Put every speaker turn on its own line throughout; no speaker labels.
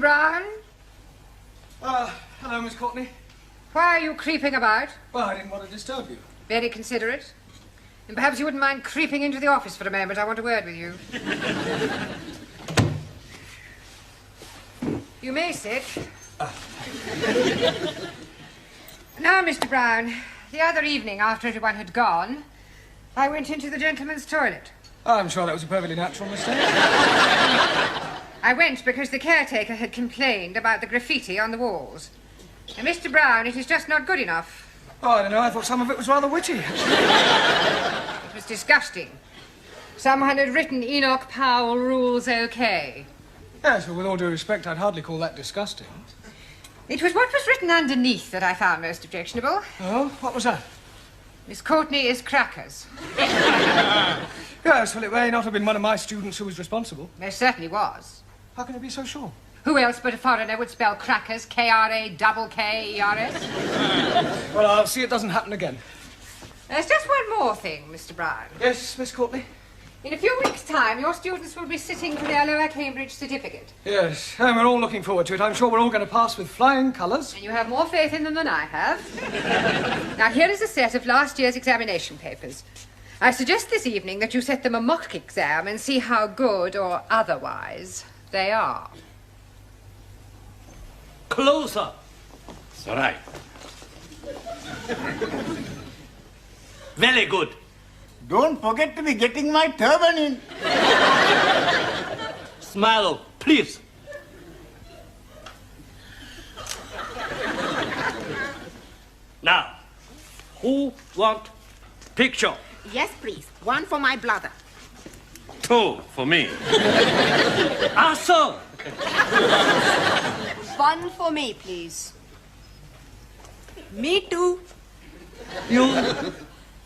Brown?
Hello, Miss Courtney.
Why are you creeping about?
Well, I didn't want to disturb you.
Very considerate. And perhaps you wouldn't mind creeping into the office for a moment. I want a word with you. You may sit. Now, Mr. Brown, the other evening after everyone had gone, I went into the gentleman's toilet.
I'm sure that was a perfectly natural mistake.
I went because the caretaker had complained about the graffiti on the walls. And, Mr. Brown, it is just not good enough.
Oh, I don't know. I thought some of it was rather witty.
It was disgusting. Someone had written Enoch Powell rules okay.
Yes, but with all due respect, I'd hardly call that disgusting.
It was what was written underneath that I found most objectionable.
Oh, what was that?
Miss Courtney is crackers.
Yes, well, it may not have been one of my students who was responsible.
Most certainly was.
How can you be so sure?
Who else but a foreigner would spell crackers, K-R-A-K-K-E-R-S?
Well, I'll see it doesn't happen again.
There's just one more thing, Mr. Brown.
Yes, Miss Courtney?
In a few weeks' time, your students will be sitting for their lower Cambridge certificate.
Yes, and we're all looking forward to it. I'm sure we're all going to pass with flying colours.
And you have more faith in them than I have. Now, here is a set of last year's examination papers. I suggest this evening that you set them a mock exam and see how good or otherwise they are.
Closer. It's all right. Very good.
Don't forget to be getting my turban in.
Smile, please. Now, who want picture?
Yes, please. One for my brother.
2 for me. Also.
One for me, please.
Me too.
You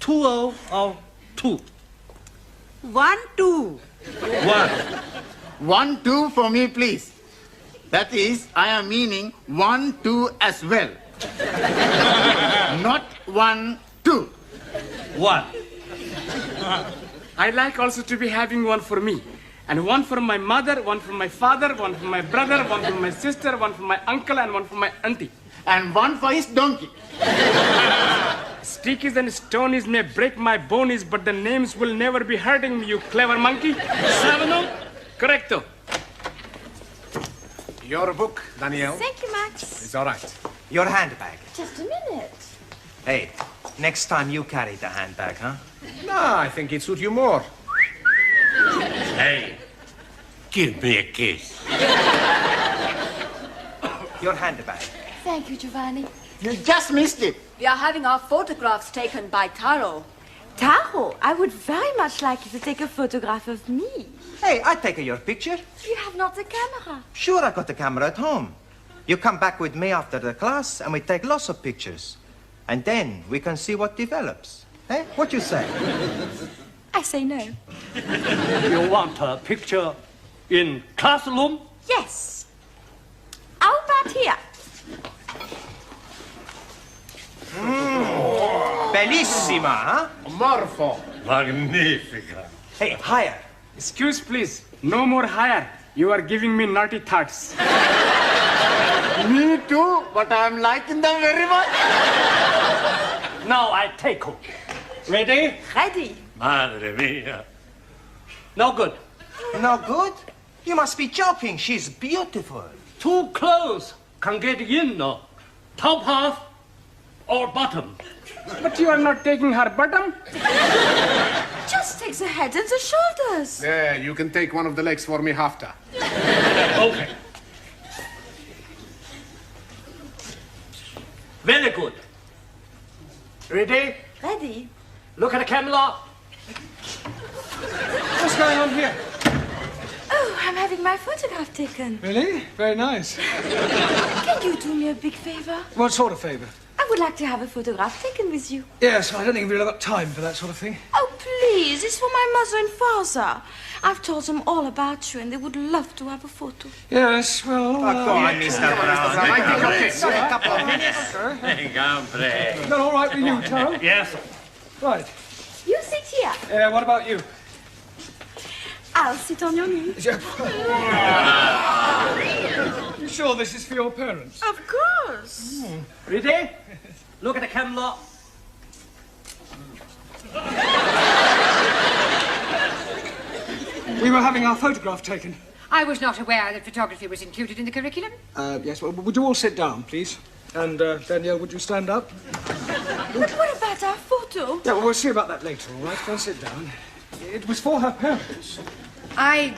2 or 2?
1, 2.
1.
1, 2 for me, please. That is, I am meaning 1, 2 as well. Not 1, 2.
1.
I'd like also to be having one for me. And one for my mother, one for my father, one for my brother, one for my sister, one for my uncle, and one for my auntie.
And one for his donkey.
Stickies and stonies may break my bonies, but the names will never be hurting me, you clever monkey.
7. Correcto.
Your book, Danielle.
Thank you, Max.
It's all right. Your handbag.
Just a minute.
Hey, next time you carry the handbag, huh? No, I think it suits you more.
Hey, give me a kiss.
Your handbag.
Thank you, Giovanni.
You just missed it.
We are having our photographs taken by Taro. Taro, I would very much like you to take a photograph of me.
Hey, I take your picture.
You have not the camera.
Sure, I got the camera at home. You come back with me after the class and we take lots of pictures. And then we can see what develops. Eh? What you say?
I say no.
You want a picture in classroom?
Yes. How about here?
Bellissima, huh?
Morpho.
Magnifica.
Hey, higher.
Excuse, please. No more higher. You are giving me naughty thoughts.
Me too, but I'm liking them very much.
Now I take her. Ready?
Ready.
Madre mia. No good.
No good? You must be joking. She's beautiful.
Too close. Can't get in, no. Top half or bottom.
But you are not taking her bottom?
Just take the head and the shoulders.
There, you can take one of the legs for me after.
Okay. Very good. Ready?
Ready.
Look at the camera.
What's going on here?
Oh, I'm having my photograph taken.
Really? Very nice.
Can you do me a big favor?
What sort of favour?
I would like to have a photograph taken with you.
Yes, I don't think we've really got time for that sort of thing.
Oh, please. It's for my mother and father. I've told them all about you, and they would love to have a photo.
Yes, well...
Go on, Mr. Brown.
I think okay.
A couple of minutes.
Is that all right with you, Taro?
Yes.
Right.
You sit here.
What about you?
I'll sit on your knee.
Shall sure this is for your parents?
Of course.
Ready? Look at the camera.
We were having our photograph taken.
I was not aware that photography was included in the curriculum.
Yes, well, would you all sit down, please? And, Danielle, would you stand up?
But what about our photo?
Yeah, well, we'll see about that later, all right? Go and sit down. It was for her parents.
I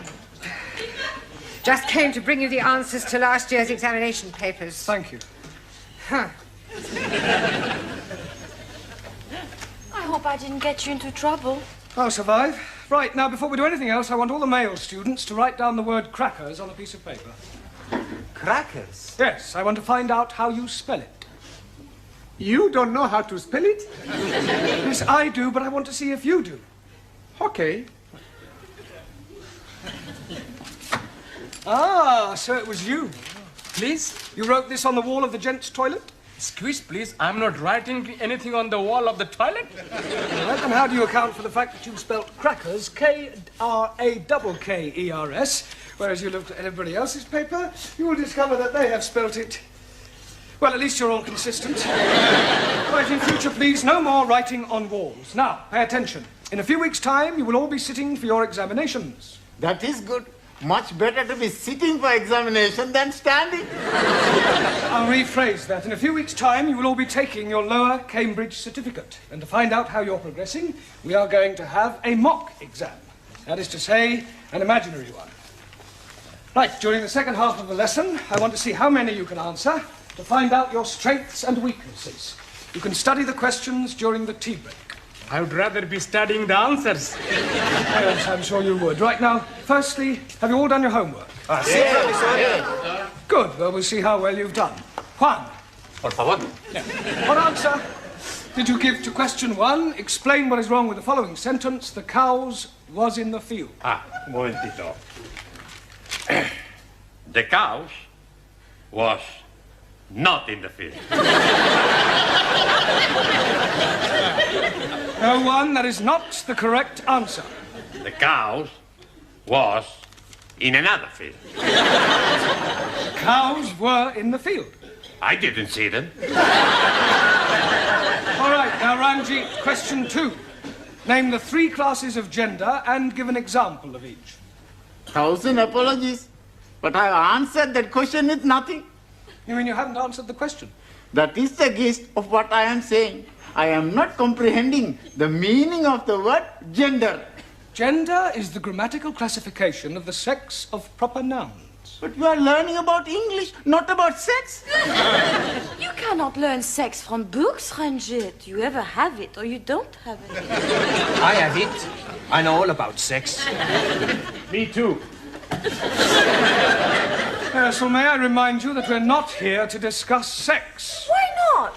just came to bring you the answers to last year's examination papers.
Thank you.
Huh.
I hope I didn't get you into trouble.
I'll survive. Right, now, before we do anything else, I want all the male students to write down the word crackers on a piece of paper.
Crackers?
Yes, I want to find out how you spell it.
You don't know how to spell it?
Yes, I do, but I want to see if you do.
Okay.
Ah, so it was you.
Please?
You wrote this on the wall of the gents' toilet?
Excuse, please. I'm not writing anything on the wall of the toilet.
All right, then how do you account for the fact that you spelt crackers, K-R-A-K-K-E-R-S, whereas you looked at everybody else's paper, you will discover that they have spelt it... Well, at least you're all consistent. Right, in future, please, no more writing on walls. Now, pay attention. In a few weeks' time, you will all be sitting for your examinations.
That is good. Much better to be sitting for examination than standing.
I'll rephrase that. In a few weeks' time, you will all be taking your lower Cambridge certificate. And to find out how you're progressing, we are going to have a mock exam. That is to say, an imaginary one. Right, during the second half of the lesson, I want to see how many you can answer to find out your strengths and weaknesses. You can study the questions during the tea break.
I would rather be studying the answers.
Yes, I'm sure you would. Right now, firstly, have you all done your homework?
Yeah.
Good. Well, we'll see how well you've done. Juan.
Por favor.
What answer did you give to question 1? Explain what is wrong with the following sentence. The cows was in the field.
Un momentito. The cows was not in the field.
No, Juan, that is not the correct answer.
The cows was in another field.
Cows were in the field.
I didn't see them.
All right, now, Ranjit, question 2. Name the 3 classes of gender and give an example of each.
1,000 apologies. But I answered that question with nothing.
You mean you haven't answered the question?
That is the gist of what I am saying. I am not comprehending the meaning of the word gender.
Gender is the grammatical classification of the sex of proper nouns.
But we are learning about English, not about sex.
You cannot learn sex from books, Ranjit. You either have it or you don't have it.
I have it. I know all about sex.
Me too.
So may I remind you that we're not here to discuss sex.
Why not?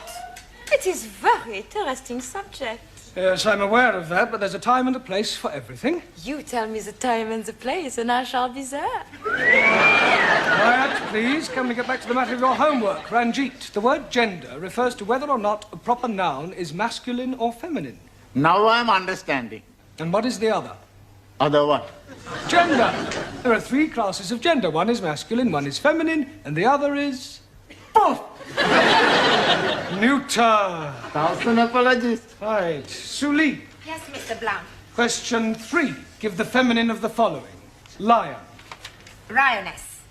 It is very interesting subject.
Yes, I'm aware of that, but there's a time and a place for everything.
You tell me the time and the place, and I shall be there.
Quiet, please. Can we get back to the matter of your homework? Ranjit, the word gender refers to whether or not a proper noun is masculine or feminine.
Now I am understanding.
And what is the other?
Other what?
Gender. There are 3 classes of gender. One is masculine, one is feminine, and the other is...
Poof!
neuter.
1,000 apologies.
Right. Suli,
Yes, Mr. Blount.
question 3. Give the feminine of the following. Lion.
Lioness.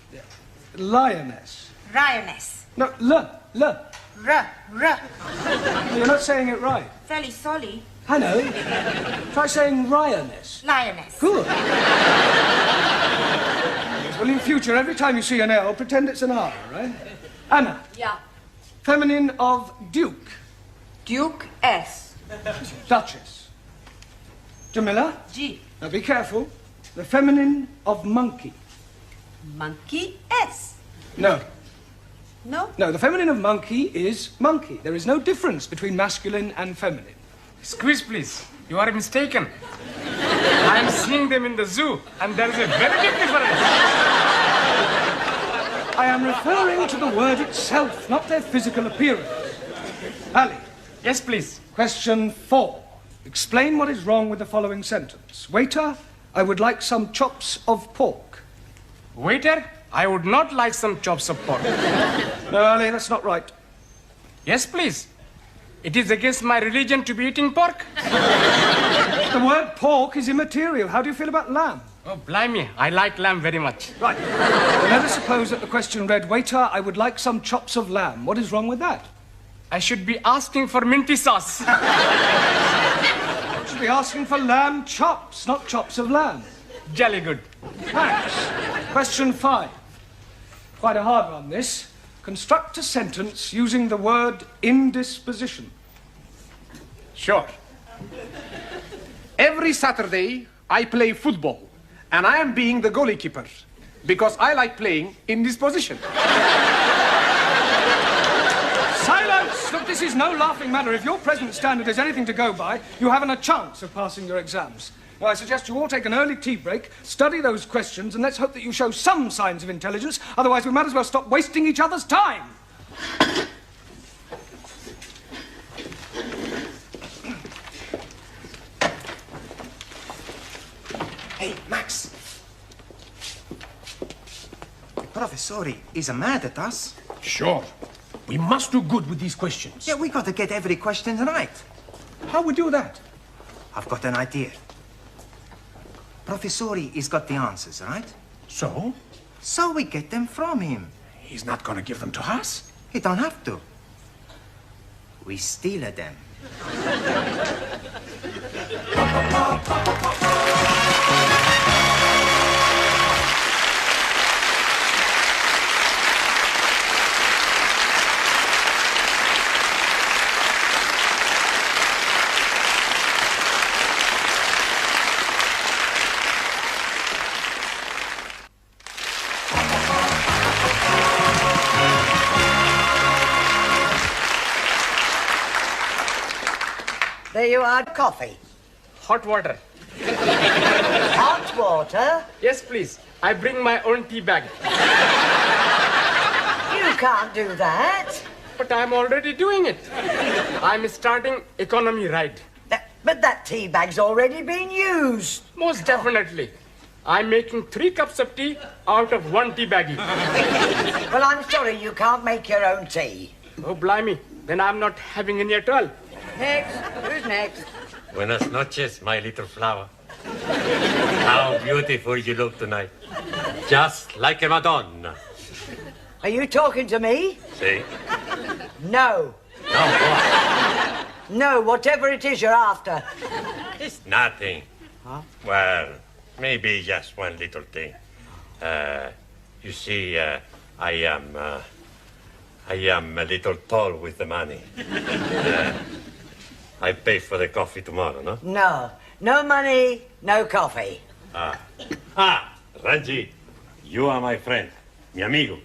Lioness.
Lioness.
No, l.
R.
You're not saying it right.
Fairly solly.
I know. Try saying lioness.
Lioness.
Good. Yes, well, in future, every time you see an L, pretend it's an R, right? Anna.
Yeah.
Feminine of Duke.
Duke S.
Duchess. Jamila.
G.
Now be careful. The feminine of monkey.
Monkey S.
No.
No?
No, the feminine of monkey is monkey. There is no difference between masculine and feminine.
Excuse, please. You are mistaken. I'm seeing them in the zoo, and there is a very big difference.
I am referring to the word itself, not their physical appearance. Ali,
Yes, please.
question 4. Explain what is wrong with the following sentence. Waiter, I would like some chops of pork.
Waiter, I would not like some chops of pork.
No, Ali, that's not right.
Yes, please. It is against my religion to be eating pork.
The word pork is immaterial. How do you feel about lamb?
Oh, blimey, I like lamb very much.
Right. Well, let us suppose that the question read, waiter, I would like some chops of lamb. What is wrong with that?
I should be asking for minty sauce.
You should be asking for lamb chops, not chops of lamb.
Jolly good.
Max, question 5. Quite a hard one, this. Construct a sentence using the word indisposition.
Sure.
Every Saturday, I play football, and I am being the goalkeeper because I like playing in this position.
Silence! Look, this is no laughing matter. If your present standard is anything to go by, you haven't a chance of passing your exams. Now, I suggest you all take an early tea break, study those questions, and let's hope that you show some signs of intelligence. Otherwise, we might as well stop wasting each other's time.
Hey, Max. The Professori is mad at us.
Sure. We must do good with these questions.
Yeah, we got to get every question right.
How we do that?
I've got an idea. Professori has got the answers, right?
So?
So we get them from him.
He's not going to give them to us.
He don't have to. We steal them.
There you are, coffee.
Hot water.
Hot water?
Yes, please. I bring my own tea bag.
You can't do that.
But I'm already doing it. I'm starting economy ride.
But that tea bag's already been used.
Most definitely. I'm making 3 cups of tea out of 1 tea baggie.
Well, I'm sorry you can't make your own tea.
Oh, blimey. Then I'm not having any at all.
Next. Who's next?
Buenas noches, my little flower. How beautiful you look tonight. Just like a Madonna.
Are you talking to me?
See?
No.
No, what?
No, whatever it is you're after.
It's nothing.
Huh?
Well, maybe just one little thing. You see, I am a little tall with the money. I pay for the coffee tomorrow, no?
No. No money, no coffee.
Ranji, you are my friend, mi amigo.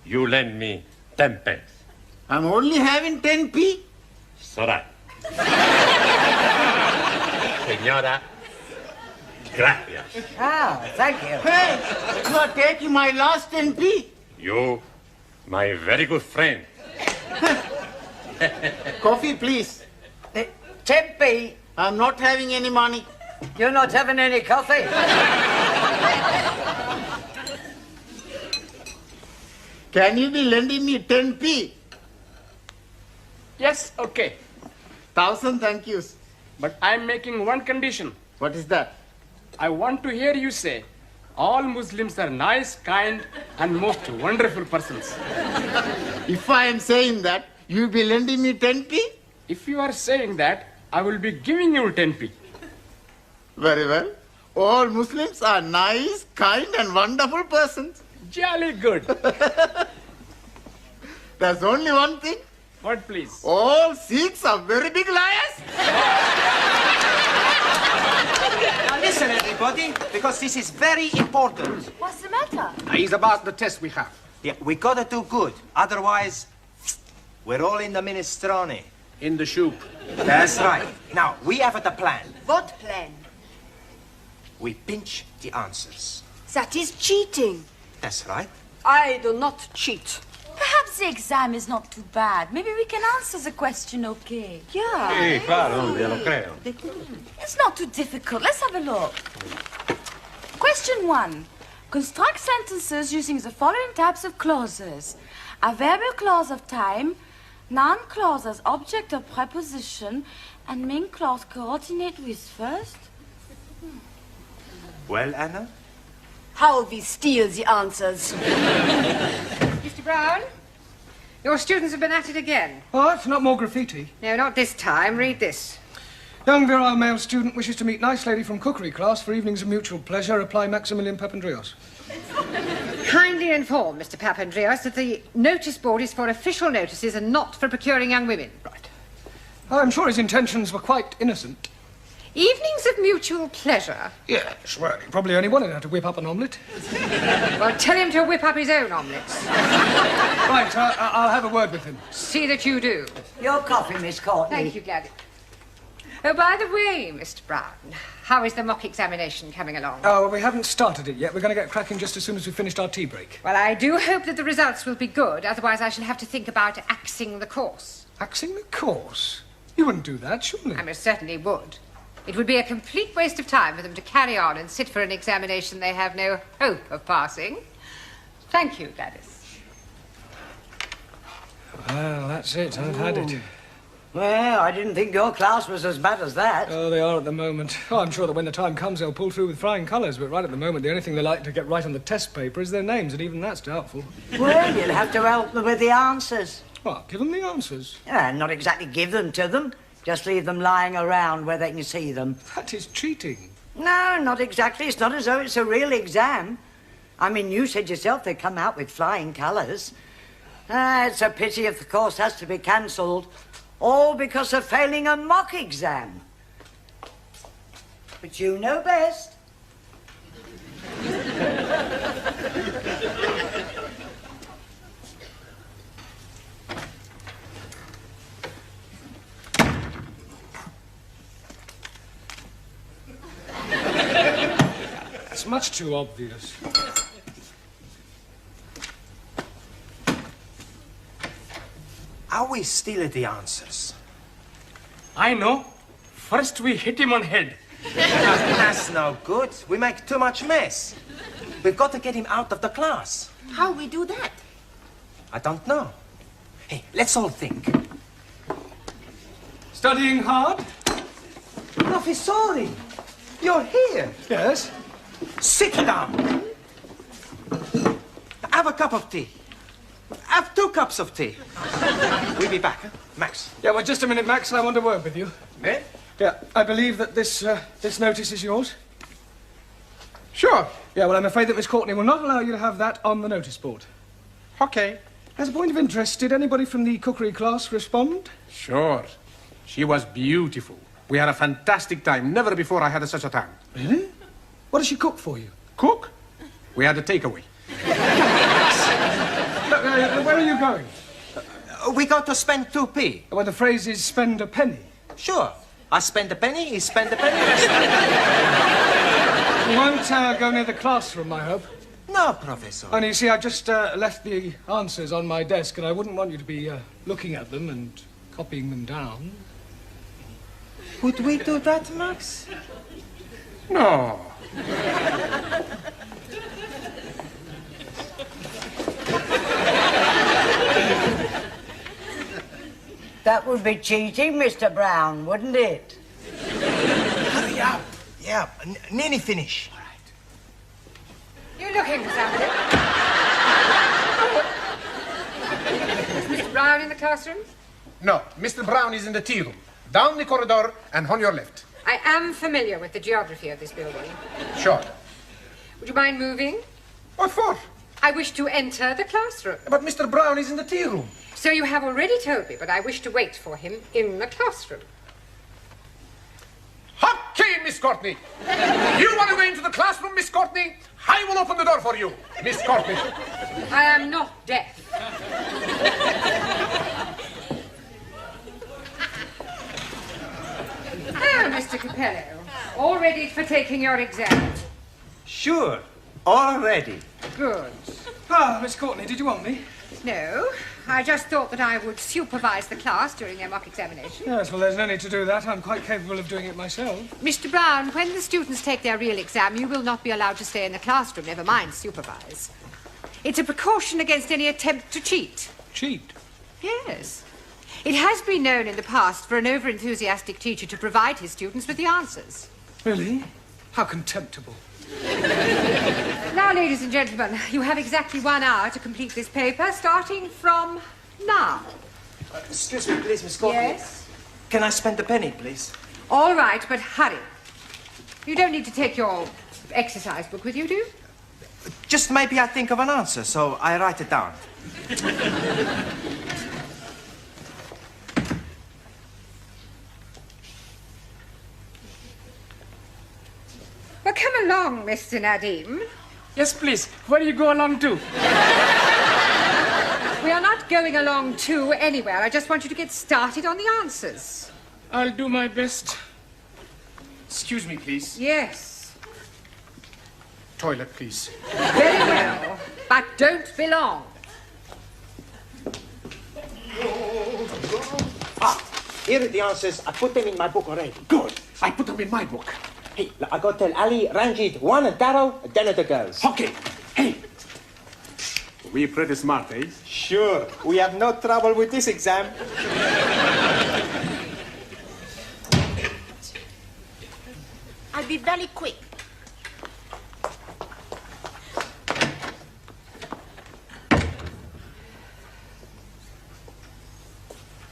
You lend me 10 pence.
I'm only having 10p.
It's all right. Señora, gracias.
Oh, thank you.
Hey, you are taking my last 10p.
You, my very good friend.
Coffee, please.
10p.
I'm not having any money.
You're not having any coffee?
Can you be lending me 10p?
Yes, okay.
1,000 thank yous.
But I'm making one condition.
What is that?
I want to hear you say, all Muslims are nice, kind, and most wonderful persons.
If I am saying that, you'll be lending me 10p?
If you are saying that, I will be giving you 10p.
Very well. All Muslims are nice, kind, and wonderful persons.
Jolly good.
There's only one thing.
What, please?
All Sikhs are very big liars.
Now listen, everybody, because this is very important.
What's the matter?
It's about the test we have.
Yeah, we gotta do good. Otherwise, we're all in the minestrone.
In the soup.
That's right. Now, we have the plan.
What plan?
We pinch the answers.
That is cheating.
That's right.
I do not cheat.
Perhaps the exam is not too bad. Maybe we can answer the question okay. Yeah.
Sí, claro, ya lo creo.
It's not too difficult. Let's have a look. Question 1. Construct sentences using the following types of clauses. Adverbial clause of time, noun clause as object of preposition, and main clause coordinate with first.
Well, Anna?
How we steal the answers.
Mr. Brown, your students have been at it again.
What? Not more graffiti?
No, not this time. Read this.
Young virile male student wishes to meet nice lady from cookery class for evenings of mutual pleasure. Reply Maximilian Papandreou.
Kindly inform Mr. Papandreou that the notice board is for official notices and not for procuring young women.
Right. I'm sure his intentions were quite innocent.
Evenings of mutual pleasure?
Yes, well, he probably only wanted her to whip up an omelette.
Well, tell him to whip up his own omelettes.
Right, I'll have a word with him.
See that you do.
Your coffee, Miss Courtney.
Thank you, Gladys. Oh, by the way, Mr. Brown, how is the mock examination coming along?
Oh, well, we haven't started it yet. We're going to get cracking just as soon as we've finished our tea break.
Well, I do hope that the results will be good. Otherwise, I shall have to think about axing the course.
Axing the course? You wouldn't do that, surely?
I most certainly would. It would be a complete waste of time for them to carry on and sit for an examination they have no hope of passing. Thank you, Gladys.
Well, that's it. I've had it.
Well, I didn't think your class was as bad as that.
Oh, they are at the moment. Oh, I'm sure that when the time comes, they'll pull through with flying colours. But right at the moment, the only thing they like to get right on the test paper is their names, and even that's doubtful.
Well, you'll have to help them with the answers.
What, give them the answers?
Not exactly give them to them. Just leave them lying around where they can see them.
That is cheating.
No, not exactly. It's not as though it's a real exam. I mean, you said yourself they come out with flying colours. It's a pity if the course has to be cancelled, all because of failing a mock exam. But you know best.
It's much too obvious.
Are we still at the answers?
I know. First we hit him on head.
That's no good. We make too much mess. We've got to get him out of the class.
How we do that?
I don't know. Hey, let's all think.
Studying hard?
Professori, you're here.
Yes.
Sit down. Have a cup of tea. Have 2 cups of tea. We'll be back, huh? Max.
Yeah, well, just a minute, Max. I want to work with you.
Eh?
Yeah, I believe that this notice is yours.
Sure.
Yeah, well, I'm afraid that Miss Courtney will not allow you to have that on the notice board.
Okay.
As a point of interest, did anybody from the cookery class respond?
Sure. She was beautiful. We had a fantastic time. Never before I had such a time.
Really? What does she cook for you?
Cook? We had a takeaway.
Look, where are you going?
We got to spend 2p.
Well, the phrase is spend a penny.
Sure. I spend a penny, he spend a penny.
You won't go near the classroom, I hope.
No, Professor.
Only, you see, I just left the answers on my desk, and I wouldn't want you to be looking at them and copying them down.
Would we do that, Max?
No.
That would be cheating, Mr. Brown, wouldn't it?
Hurry up. Yeah, nearly finish. All right.
You looking for something? Is Mr. Brown in the classroom?
No, Mr. Brown is in the tea room. Down the corridor and on your left.
I am familiar with the geography of this building.
Sure.
Would you mind moving?
What for?
I wish to enter the classroom.
But Mr. Brown is in the tea room.
So you have already told me, but I wish to wait for him in the classroom.
Okay, Miss Courtney. You want to go into the classroom, Miss Courtney? I will open the door for you, Miss Courtney.
I am not deaf. Ah, Mr. Capello, all ready for taking your exam?
Sure. All ready.
Good.
Ah, Miss Courtney, did you want me?
No, I just thought that I would supervise the class during their mock examination.
Yes, well, there's no need to do that. I'm quite capable of doing it myself.
Mr. Brown, when the students take their real exam, you will not be allowed to stay in the classroom, never mind supervise. It's a precaution against any attempt to cheat.
Cheat?
Yes. It has been known in the past for an over-enthusiastic teacher to provide his students with the answers.
Really? How contemptible.
Now, ladies and gentlemen, you have exactly 1 hour to complete this paper, starting from now.
Excuse me, please, Miss Courtney.
Yes?
Can I spend a penny, please?
All right, but hurry. You don't need to take your exercise book with you, do you?
Just maybe I think of an answer, so I write it down.
Well, come along, Mr. Nadim.
Yes, please. Where do you go along to?
We are not going along to anywhere. I just want you to get started on the answers.
I'll do my best.
Excuse me, please.
Yes.
Toilet, please.
Very well. But don't be long.
Here are the answers. I put them in my book already.
Good. I put them in my book.
Hey, I got to tell Ali, Ranjit, Juan and Taro, then at the girls.
Okay. Hey. We pretty smart, eh?
Sure. We have no trouble with this exam.
I'll be very quick.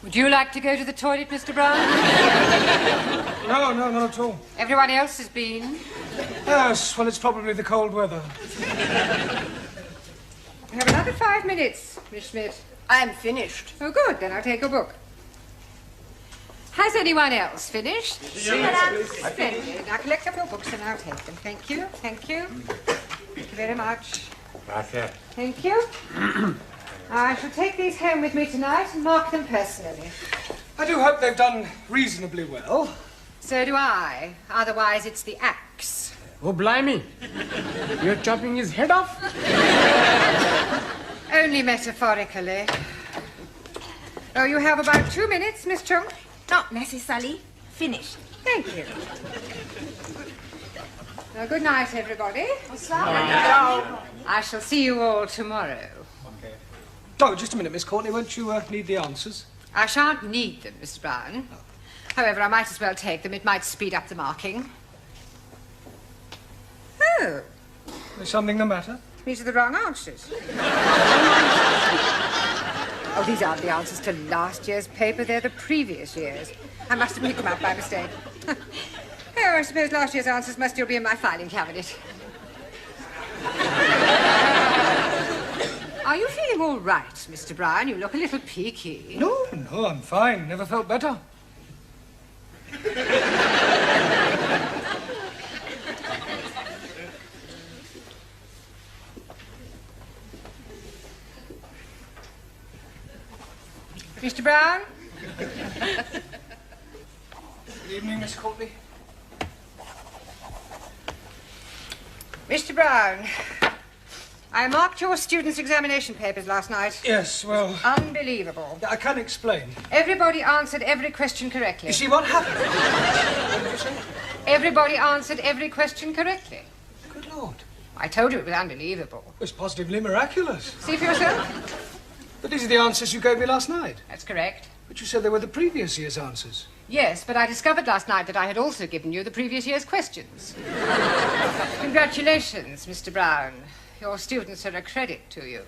Would you like to go to the toilet, Mr. Brown?
No, not at all.
Everyone else has been.
Yes, well, it's probably the cold weather.
We have another 5 minutes, Miss Schmidt.
I am finished.
Oh, good. Then I'll take your book. Has anyone else finished?
Yes,
Splendid. Now collect up your books and I'll take them. Thank you. Thank you. Thank you very much.
Gracias.
Thank you. I shall take these home with me tonight and mark them personally.
I do hope they've done reasonably well.
So do I. Otherwise, it's the axe.
Oh, blimey. You're chopping his head off?
Only metaphorically. Oh, you have about 2 minutes, Miss Chung.
Not necessarily. Finished.
Thank you. Well, good night, everybody. I shall see you all tomorrow.
Oh, just a minute, Miss Courtney. Won't you need the answers?
I shan't need them, Mr. Brown. However, I might as well take them. It might speed up the marking. Oh,
Is something the matter?
these are the wrong answers. Oh, these aren't the answers to last year's paper. They're the previous year's. I must have picked them up by mistake. Oh, I suppose last year's answers must still be in my filing cabinet. Are you feeling all right, Mr. Brown? You look a little peaky.
No, I'm fine. Never felt better.
Mr. Brown?
Good evening, Miss Courtney.
Mr. Brown, I marked your students' examination papers last night.
Yes, well...
Unbelievable.
I can't explain.
Everybody answered every question correctly.
You see what happened? What did you say?
Everybody answered every question correctly.
Good Lord.
I told you it was unbelievable.
It was positively miraculous.
See for yourself?
But these are the answers you gave me last night.
That's correct.
But you said they were the previous year's answers.
Yes, but I discovered last night that I had also given you the previous year's questions. Congratulations, Mr. Brown. Your students are a credit to you.